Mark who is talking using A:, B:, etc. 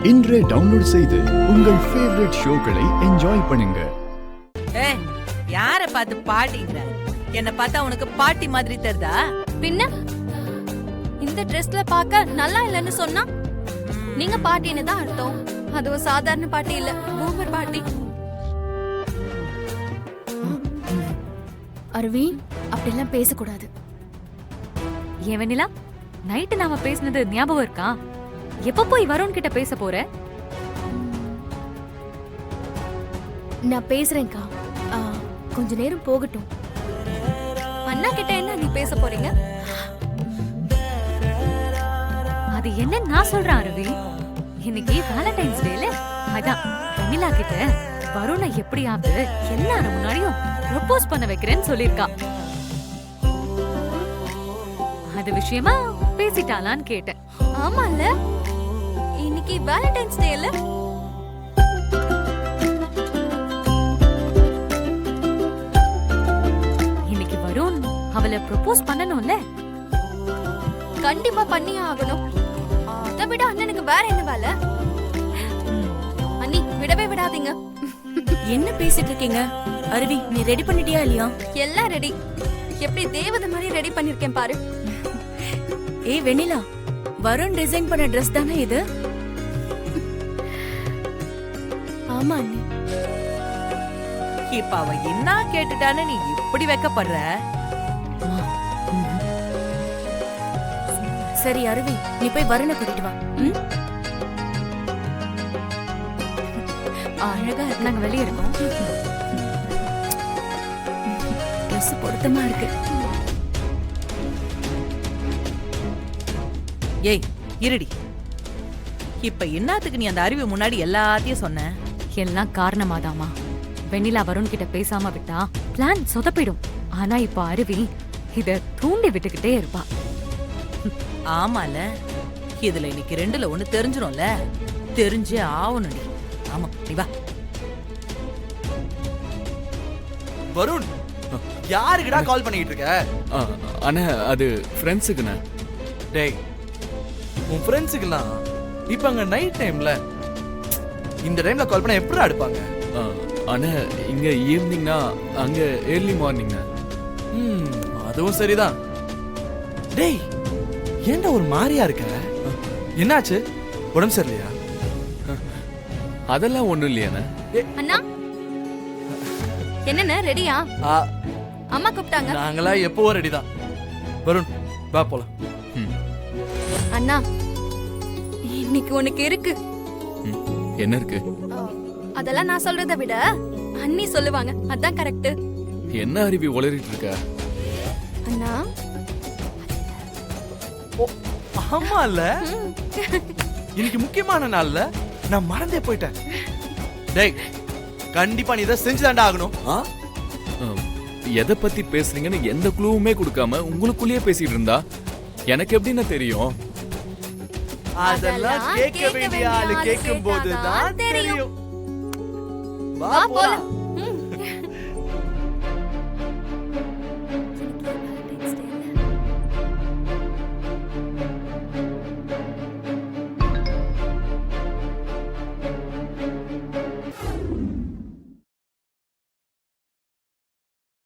A: இன்றே டவுன்லோட் செய்து உங்கள் ஃபேவரட் ஷோக்களை என்ஜாய் பண்ணுங்க.
B: யார பார்த்து பாட்டிங்கற? என்ன பார்த்தா உனக்கு பாட்டி மாதிரி தெரியுதா?
C: பின்ன இந்த ட்ரெஸ்ல பார்க்க நல்லா இல்லன்னு சொன்னா நீங்க பாட்டின்னு தான் அர்த்தம். அது ஒரு சாதாரண பாட்டி இல்ல, பூமர் பாட்டி.
D: அருவி, அப்படிலாம் பேசக்கூடாது.
E: ஏன் வெண்ணிலா, நைட்டு நாம பேசினது ஞாபகம் இருக்கா? எப்ப போய் வருண் கிட்ட பேச போற?
D: நான் பேசுறேன்க்கா, கொஞ்ச நேரம் போகட்டும்.
C: அண்ணா கிட்ட என்ன நீ பேச போறீங்க?
E: அது என்ன நான் சொல்றேன் அருவி. இன்னைக்கு வேலண்டைன்ஸ் டேல அதான் வெண்ணிலா கிட்ட வருணை எப்படியாவது எல்லாரும் முன்னாடியும் ப்ரொபோஸ் பண்ண வைக்கிறேன்னு சொல்லிருக்கா. அது விஷயமா பேசிட்டாளான்னு கேட்டேன்.
C: ஆமால, இன்னைக்கு வேலண்டைன்ஸ் டே இல்ல?
E: இன்னைக்கு வருண் அவளை ப்ரொபோஸ் பண்ணணும்ல?
C: கண்டிப்பா பண்ணியே ஆகணும். அதை விட அண்ணனுக்கு வேற என்ன வேலை? அண்ணி விடவே விடாதீங்க.
D: என்ன பேசிட்டு இருக்கீங்க? அருவி, நீ ரெடி பண்ணிட்டியா இல்லையா?
C: எல்லாம் ரெடி. எப்படி தேவதை மாதிரி ரெடி பண்ணிருக்கேன் பாரு.
D: ஏய் வெண்ணிலா, வருண் டிசைன் பண்ண ட்ரெஸ் தானே இது? ஆமா அண்ணி.
B: இப்ப அவ என்ன கேட்டுட்டான்னு நீ இப்படி வெக்கப்படுற?
D: சரி அருவி, நீ போய் வருணை கூட்டிட்டு வா.
E: அழகா நாங்க வெளியே இருக்கோம்.
D: ட்ரெஸ் பொருத்தமா இருக்கு.
B: ஏய் இருடி, இப்ப என்னத்துக்கு நீ அந்த அருவி முன்னாடி எல்லாத்தையும் சொன்ன?
E: எல்லாம் காரணமாதாமா. வெண்ணிலா வருண் கிட்ட பேசாம விட்டா பிளான் சொதப்பிடும். ஆனா இப்ப அருவி இத தூண்டி விட்டுக்கிட்டே இருப்பா.
B: ஆமால, இதுல இன்னைக்கு ரெண்டுல ஒண்ணு தெரிஞ்சிடும்ல. தெரிஞ்சே ஆவணும். ஆமா, நீ வா.
F: வருண், யாருக்குடா கால் பண்ணிட்டு இருக்க?
G: அண்ணா, அது ஃப்ரெண்ட்ஸுக்குண்ணே.
F: டேய், உன் ஃப்ரெண்ட்ஸுக்குலாம் இப்ப அங்க நைட் டைம்ல இந்த டைம்ல கால் பண்ண எப்படிடா எடுப்பாங்க?
G: அண்ணா, இங்க ஈவினிங்னா அங்க ஏர்லி மார்னிங்ண்ணா.
F: அதுவும் சரிதான். டேய், ஏன்டா ஒரு மாதிரியா இருக்க? என்னாச்சு? உடம்பு சரியில்லையா?
G: அதெல்லாம் ஒண்ணும் இல்லையாண்ணா.
C: அண்ணா, என்னண்ணா ரெடியா? அம்மா கூப்பிட்டாங்க.
F: நாங்களா எப்பவோ ரெடி தான். வருண், வா போலாம்.
C: அண்ணா, இன்னைக்கு உனக்கு இருக்கு.
G: என்ன இருக்கு?
C: அதெல்லாம் நான் சொல்றதை விட அண்ணி சொல்லுவாங்க, அதான் கரெக்ட்.
G: என்ன அருவி உளறிட்டு இருக்க?
C: அண்ணா,
F: ஆமா இல்ல, இன்னைக்கு முக்கியமான நாள்ல நான் மறந்தே போயிட்டேன். டேய், கண்டிப்பா நீ இதை செஞ்சுதான்டா ஆகணும்.
G: எதை பத்தி பேசுறீங்கன்னு எந்த குழுவுமே கொடுக்காம உங்களுக்குள்ளேயே பேசிட்டு இருந்தா எனக்கு எப்படின்னு தெரியும்?
F: அதெல்லாம் கேட்க வேண்டிய ஆளு கேட்கும் போதுதான் தெரியும். வா போலாம்.